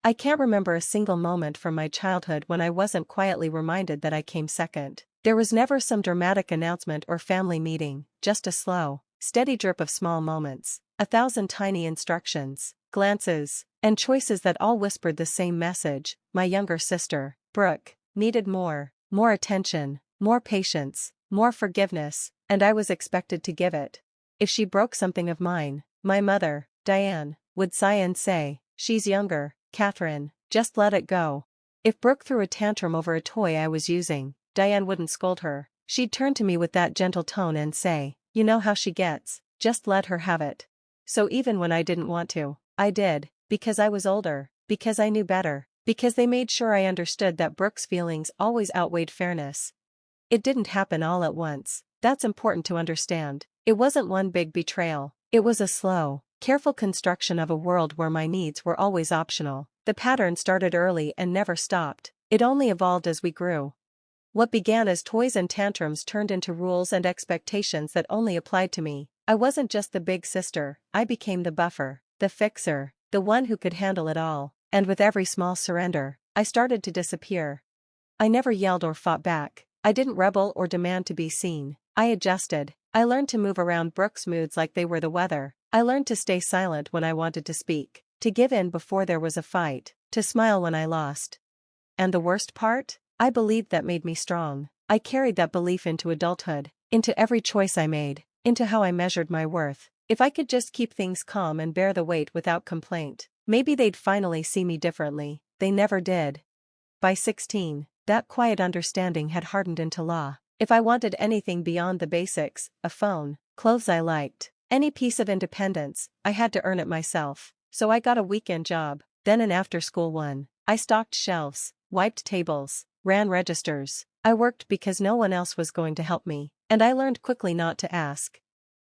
I can't remember a single moment from my childhood when I wasn't quietly reminded that I came second. There was never some dramatic announcement or family meeting, just a slow, steady drip of small moments, 1,000 tiny instructions, glances, and choices that all whispered the same message. My younger sister, Brooke, needed more attention, more patience, more forgiveness, and I was expected to give it. If she broke something of mine, my mother, Diane, would sigh and say, "She's younger, Catherine, just let it go." If Brooke threw a tantrum over a toy I was using, Diane wouldn't scold her. She'd turn to me with that gentle tone and say, "You know how she gets, just let her have it." So even when I didn't want to, I did, because I was older, because I knew better, because they made sure I understood that Brooke's feelings always outweighed fairness. It didn't happen all at once, that's important to understand. It wasn't one big betrayal, it was a slow, careful construction of a world where my needs were always optional. The pattern started early and never stopped, it only evolved as we grew. What began as toys and tantrums turned into rules and expectations that only applied to me. I wasn't just the big sister, I became the buffer, the fixer, the one who could handle it all, and with every small surrender, I started to disappear. I never yelled or fought back, I didn't rebel or demand to be seen, I adjusted. I learned to move around Brooke's moods like they were the weather. I learned to stay silent when I wanted to speak, to give in before there was a fight, to smile when I lost. And the worst part? I believed that made me strong. I carried that belief into adulthood, into every choice I made, into how I measured my worth. If I could just keep things calm and bear the weight without complaint, maybe they'd finally see me differently. They never did. By 16, that quiet understanding had hardened into law. If I wanted anything beyond the basics, a phone, clothes I liked, any piece of independence, I had to earn it myself. So I got a weekend job, then an after-school one. I stocked shelves, wiped tables, ran registers. I worked because no one else was going to help me, and I learned quickly not to ask.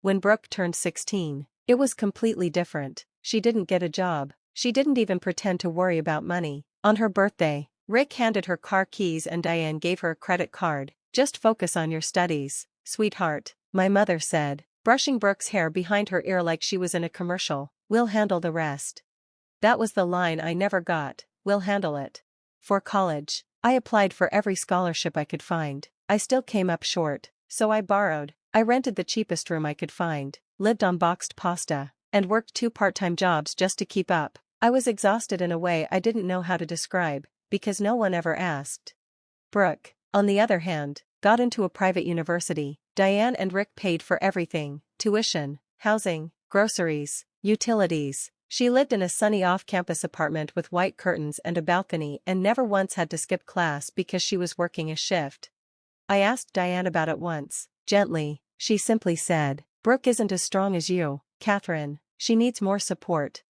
When Brooke turned 16, it was completely different. She didn't get a job, she didn't even pretend to worry about money. On her birthday, Rick handed her car keys and Diane gave her a credit card. "Just focus on your studies, sweetheart," my mother said, brushing Brooke's hair behind her ear like she was in a commercial. "We'll handle the rest." That was the line I never got, "We'll handle it." For college, I applied for every scholarship I could find. I still came up short, so I borrowed. I rented the cheapest room I could find, lived on boxed pasta, and worked 2 part-time jobs just to keep up. I was exhausted in a way I didn't know how to describe, because no one ever asked. Brooke, on the other hand, got into a private university. Diane and Rick paid for everything: tuition, housing, groceries, utilities. She lived in a sunny off-campus apartment with white curtains and a balcony and never once had to skip class because she was working a shift. I asked Diane about it once, gently. She simply said, "Brooke isn't as strong as you, Catherine. She needs more support."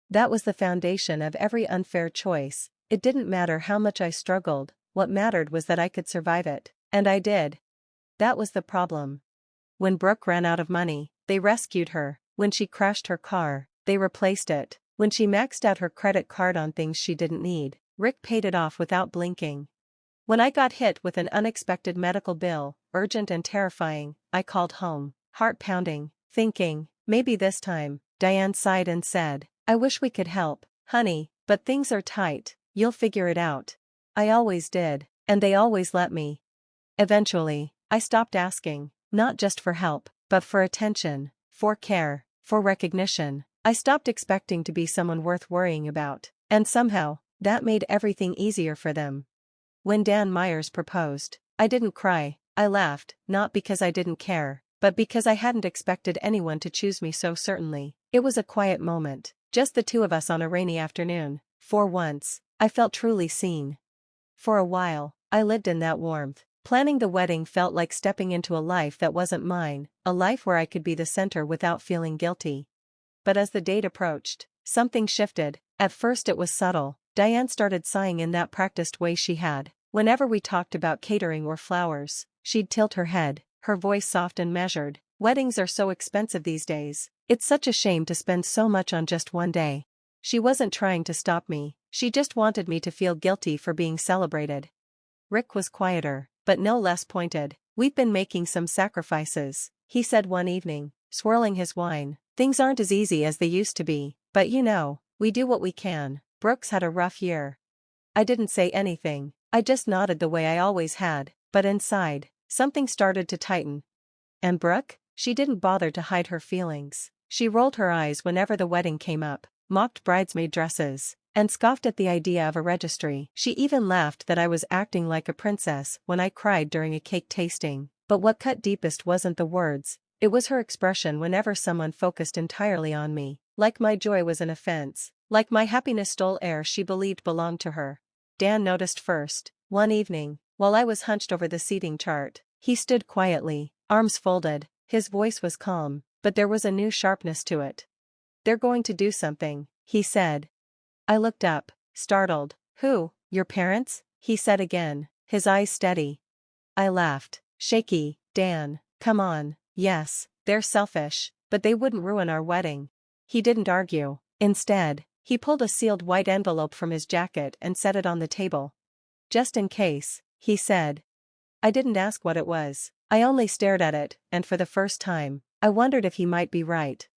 That was the foundation of every unfair choice. It didn't matter how much I struggled, what mattered was that I could survive it. And I did. That was the problem. When Brooke ran out of money, they rescued her. When she crashed her car, they replaced it. When she maxed out her credit card on things she didn't need, Rick paid it off without blinking. When I got hit with an unexpected medical bill, urgent and terrifying, I called home, heart pounding, thinking, maybe this time. Diane sighed and said, "I wish we could help, honey, but things are tight. You'll figure it out." I always did, and they always let me. Eventually, I stopped asking, not just for help, but for attention, for care, for recognition. I stopped expecting to be someone worth worrying about, and somehow, that made everything easier for them. When Dan Myers proposed, I didn't cry, I laughed, not because I didn't care, but because I hadn't expected anyone to choose me so certainly. It was a quiet moment, just the two of us on a rainy afternoon. For once, I felt truly seen. For a while, I lived in that warmth. Planning the wedding felt like stepping into a life that wasn't mine, a life where I could be the center without feeling guilty. But as the date approached, something shifted. At first it was subtle. Diane started sighing in that practiced way she had. Whenever we talked about catering or flowers, she'd tilt her head, her voice soft and measured. "Weddings are so expensive these days. It's such a shame to spend so much on just one day." She wasn't trying to stop me, she just wanted me to feel guilty for being celebrated. Rick was quieter, but no less pointed. "We've been making some sacrifices," he said one evening, swirling his wine. "Things aren't as easy as they used to be, but you know, we do what we can." Brooke's had a rough year. I didn't say anything, I just nodded the way I always had, but inside, something started to tighten. And Brooke? She didn't bother to hide her feelings. She rolled her eyes whenever the wedding came up, mocked bridesmaid dresses, and scoffed at the idea of a registry. She even laughed that I was acting like a princess when I cried during a cake tasting. But what cut deepest wasn't the words, it was her expression whenever someone focused entirely on me, like my joy was an offense, like my happiness stole air she believed belonged to her. Dan noticed first. One evening, while I was hunched over the seating chart, he stood quietly, arms folded. His voice was calm, but there was a new sharpness to it. "They're going to do something," he said. I looked up, startled. "Who, your parents?" he said again, his eyes steady. I laughed. "Shaky, Dan, come on, yes, they're selfish, but they wouldn't ruin our wedding." He didn't argue. Instead, he pulled a sealed white envelope from his jacket and set it on the table. "Just in case," he said. I didn't ask what it was. I only stared at it, and for the first time, I wondered if he might be right.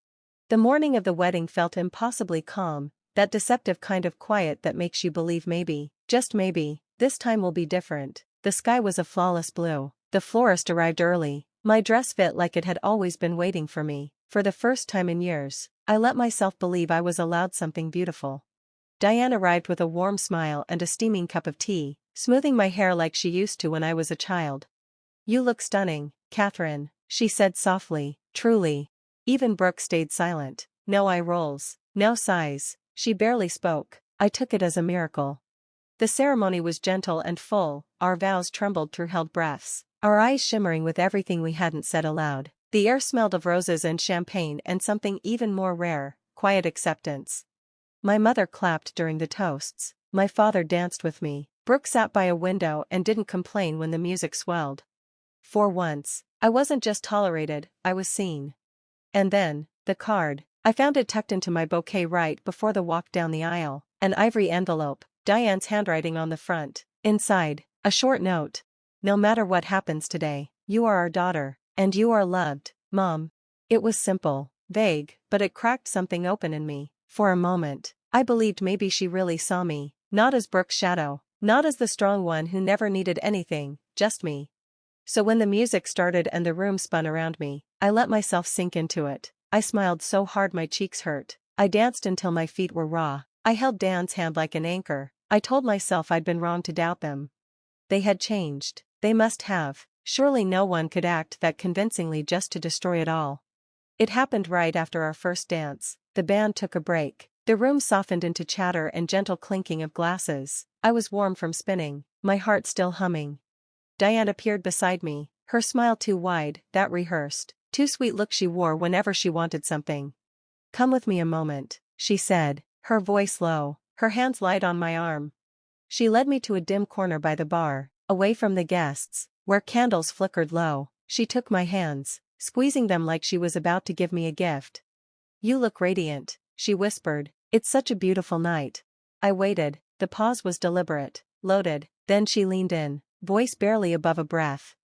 The morning of the wedding felt impossibly calm, that deceptive kind of quiet that makes you believe maybe, just maybe, this time will be different. The sky was a flawless blue. The florist arrived early. My dress fit like it had always been waiting for me. For the first time in years, I let myself believe I was allowed something beautiful. Diane arrived with a warm smile and a steaming cup of tea, smoothing my hair like she used to when I was a child. "You look stunning, Catherine," she said softly. "Truly." Even Brooke stayed silent. No eye rolls, no sighs. She barely spoke. I took it as a miracle. The ceremony was gentle and full, our vows trembled through held breaths, our eyes shimmering with everything we hadn't said aloud. The air smelled of roses and champagne and something even more rare, quiet acceptance. My mother clapped during the toasts. My father danced with me. Brooke sat by a window and didn't complain when the music swelled. For once, I wasn't just tolerated, I was seen. And then, the card. I found it tucked into my bouquet right before the walk down the aisle. An ivory envelope, Diane's handwriting on the front. Inside, a short note. "No matter what happens today, you are our daughter, and you are loved, Mom." It was simple, vague, but it cracked something open in me. For a moment, I believed maybe she really saw me, not as Brooke's shadow, not as the strong one who never needed anything, just me. So when the music started and the room spun around me, I let myself sink into it. I smiled so hard my cheeks hurt. I danced until my feet were raw. I held Dan's hand like an anchor. I told myself I'd been wrong to doubt them. They had changed. They must have. Surely no one could act that convincingly just to destroy it all. It happened right after our first dance. The band took a break. The room softened into chatter and gentle clinking of glasses. I was warm from spinning, my heart still humming. Diane appeared beside me, her smile too wide, that rehearsed, too sweet look she wore whenever she wanted something. "Come with me a moment," she said, her voice low, her hands light on my arm. She led me to a dim corner by the bar, away from the guests, where candles flickered low. She took my hands, squeezing them like she was about to give me a gift. "You look radiant," she whispered. "It's such a beautiful night." I waited. The pause was deliberate, loaded. Then she leaned in, voice barely above a breath.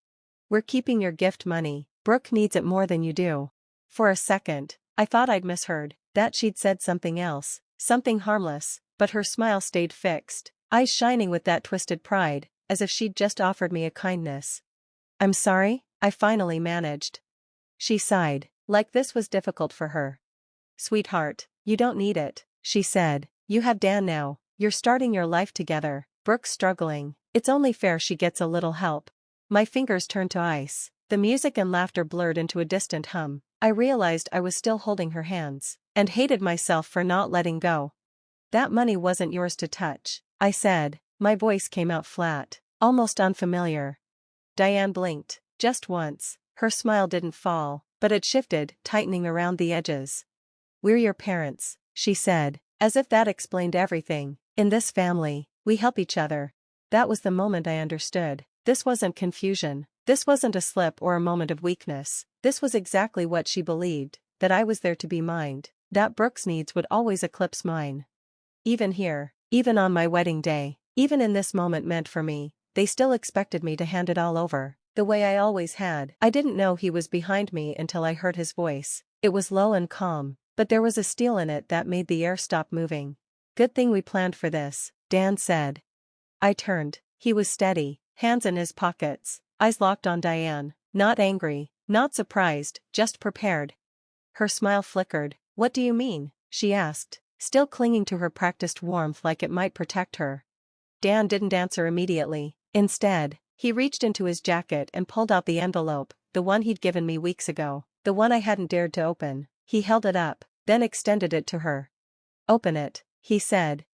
"We're keeping your gift money. Brooke needs it more than you do." For a second, I thought I'd misheard, that she'd said something else, something harmless, but her smile stayed fixed, eyes shining with that twisted pride, as if she'd just offered me a kindness. "I'm sorry," I finally managed. She sighed, like this was difficult for her. "Sweetheart, you don't need it," she said. "You have Dan now, you're starting your life together. Brooke's struggling, it's only fair she gets a little help." My fingers turned to ice. The music and laughter blurred into a distant hum. I realized I was still holding her hands, and hated myself for not letting go. "That money wasn't yours to touch," I said. My voice came out flat, almost unfamiliar. Diane blinked, just once. Her smile didn't fall, but it shifted, tightening around the edges. "We're your parents," she said, as if that explained everything. "In this family, we help each other." That was the moment I understood. This wasn't confusion. This wasn't a slip or a moment of weakness. This was exactly what she believed, that I was there to be mined, that Brooke's needs would always eclipse mine. Even here, even on my wedding day, even in this moment meant for me, they still expected me to hand it all over, the way I always had. I didn't know he was behind me until I heard his voice. It was low and calm, but there was a steel in it that made the air stop moving. Good thing we planned for this, Dan said. I turned. He was steady, hands in his pockets, eyes locked on Diane, not angry, not surprised, just prepared. Her smile flickered. What do you mean? She asked, still clinging to her practiced warmth like it might protect her. Dan didn't answer immediately. Instead, he reached into his jacket and pulled out the envelope, the one he'd given me weeks ago, the one I hadn't dared to open. He held it up, then extended it to her. Open it, he said.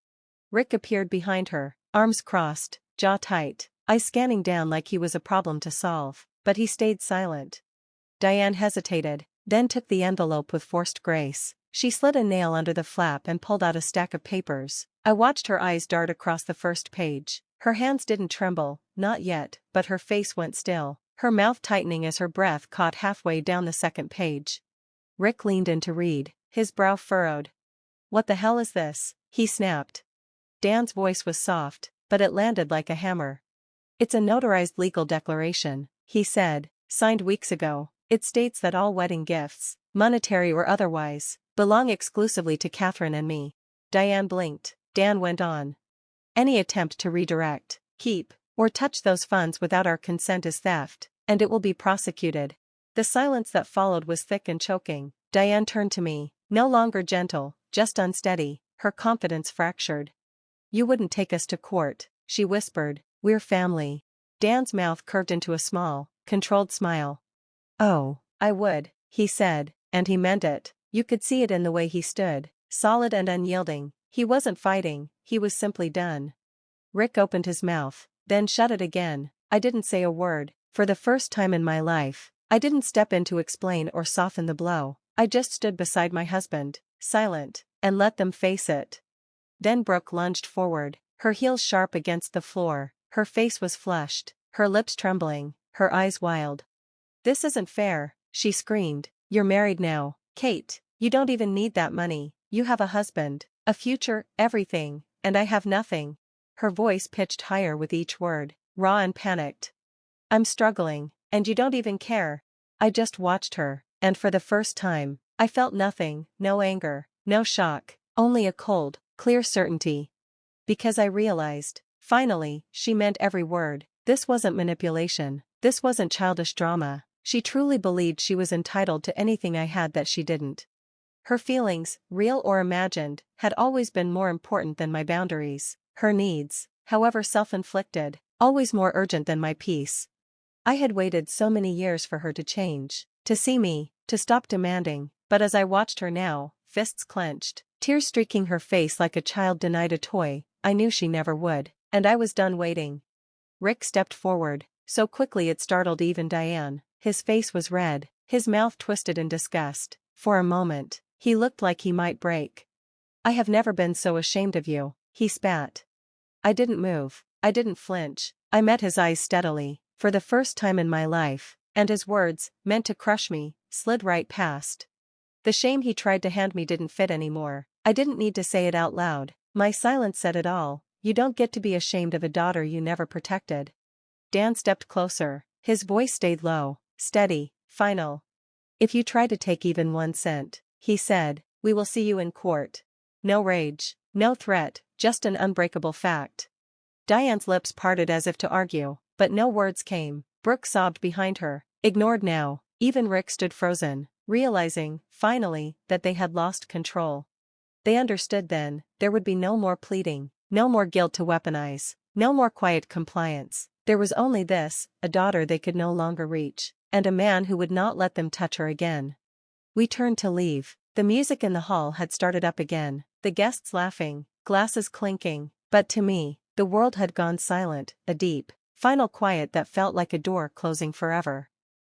Rick appeared behind her, arms crossed, jaw tight, eyes scanning down like he was a problem to solve, but he stayed silent. Diane hesitated, then took the envelope with forced grace. She slid a nail under the flap and pulled out a stack of papers. I watched her eyes dart across the first page. Her hands didn't tremble, not yet, but her face went still, her mouth tightening as her breath caught halfway down the second page. Rick leaned in to read, his brow furrowed. What the hell is this? He snapped. Dan's voice was soft, but it landed like a hammer. It's a notarized legal declaration, he said, signed weeks ago. It states that all wedding gifts, monetary or otherwise, belong exclusively to Catherine and me. Diane blinked. Dan went on. Any attempt to redirect, keep, or touch those funds without our consent is theft, and it will be prosecuted. The silence that followed was thick and choking. Diane turned to me, no longer gentle, just unsteady, her confidence fractured. You wouldn't take us to court, she whispered. We're family. Dan's mouth curved into a small, controlled smile. Oh, I would, he said, and he meant it. You could see it in the way he stood, solid and unyielding. He wasn't fighting, he was simply done. Rick opened his mouth, then shut it again. I didn't say a word. For the first time in my life, I didn't step in to explain or soften the blow. I just stood beside my husband, silent, and let them face it. Then Brooke lunged forward, her heels sharp against the floor. Her face was flushed, her lips trembling, her eyes wild. This isn't fair, she screamed. You're married now, Kate. You don't even need that money. You have a husband, a future, everything, and I have nothing. Her voice pitched higher with each word, raw and panicked. I'm struggling, and you don't even care. I just watched her, and for the first time, I felt nothing, no anger, no shock, only a cold, clear certainty. Because I realized, finally, she meant every word. This wasn't manipulation, this wasn't childish drama. She truly believed she was entitled to anything I had that she didn't. Her feelings, real or imagined, had always been more important than my boundaries. Her needs, however self-inflicted, always more urgent than my peace. I had waited so many years for her to change, to see me, to stop demanding, but as I watched her now, fists clenched, tears streaking her face like a child denied a toy, I knew she never would, and I was done waiting. Rick stepped forward, so quickly it startled even Diane. His face was red, his mouth twisted in disgust. For a moment, he looked like he might break. I have never been so ashamed of you, he spat. I didn't move, I didn't flinch, I met his eyes steadily, for the first time in my life, and his words, meant to crush me, slid right past. The shame he tried to hand me didn't fit anymore. I didn't need to say it out loud. My silence said it all. You don't get to be ashamed of a daughter you never protected. Dan stepped closer, his voice stayed low, steady, final. If you try to take even 1 cent, he said, we will see you in court. No rage, no threat, just an unbreakable fact. Diane's lips parted as if to argue, but no words came. Brooke sobbed behind her, ignored now. Even Rick stood frozen, realizing, finally, that they had lost control. They understood then, there would be no more pleading, no more guilt to weaponize, no more quiet compliance. There was only this, a daughter they could no longer reach, and a man who would not let them touch her again. We turned to leave. The music in the hall had started up again, the guests laughing, glasses clinking, but to me, the world had gone silent, a deep, final quiet that felt like a door closing forever.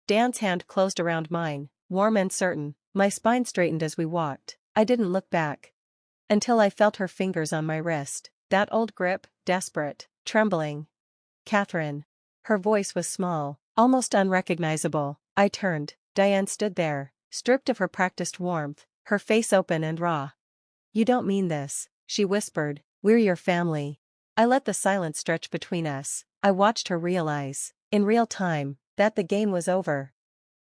Dan's hand closed around mine, warm and certain. My spine straightened as we walked. I didn't look back. Until I felt her fingers on my wrist, that old grip, desperate, trembling. Catherine. Her voice was small, almost unrecognizable. I turned. Diane stood there, stripped of her practiced warmth, her face open and raw. You don't mean this, she whispered. We're your family. I let the silence stretch between us. I watched her realize, in real time, that the game was over.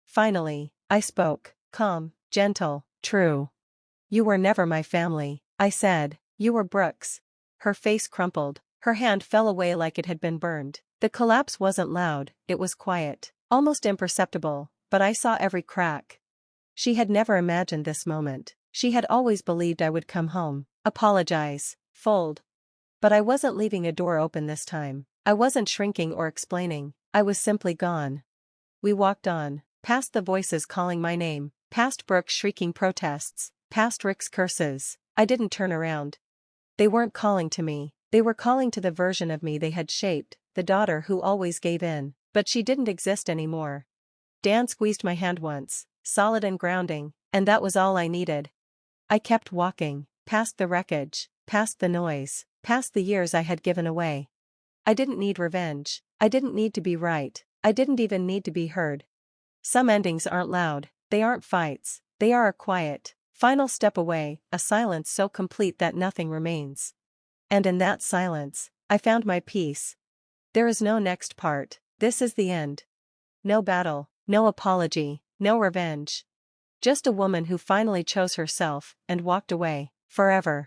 Finally, I spoke, calm, gentle, true. You were never my family, I said. You were Brooke's. Her face crumpled, her hand fell away like it had been burned. The collapse wasn't loud, it was quiet, almost imperceptible, but I saw every crack. She had never imagined this moment. She had always believed I would come home, apologize, fold. But I wasn't leaving a door open this time. I wasn't shrinking or explaining, I was simply gone. We walked on, past the voices calling my name, past Brooke's shrieking protests, past Rick's curses. I didn't turn around. They weren't calling to me, they were calling to the version of me they had shaped, the daughter who always gave in, but she didn't exist anymore. Dan squeezed my hand once, solid and grounding, and that was all I needed. I kept walking, past the wreckage, past the noise, past the years I had given away. I didn't need revenge, I didn't need to be right, I didn't even need to be heard. Some endings aren't loud, they aren't fights, they are a quiet, final step away, a silence so complete that nothing remains. And in that silence, I found my peace. There is no next part, this is the end. No battle, no apology, no revenge. Just a woman who finally chose herself and walked away, forever.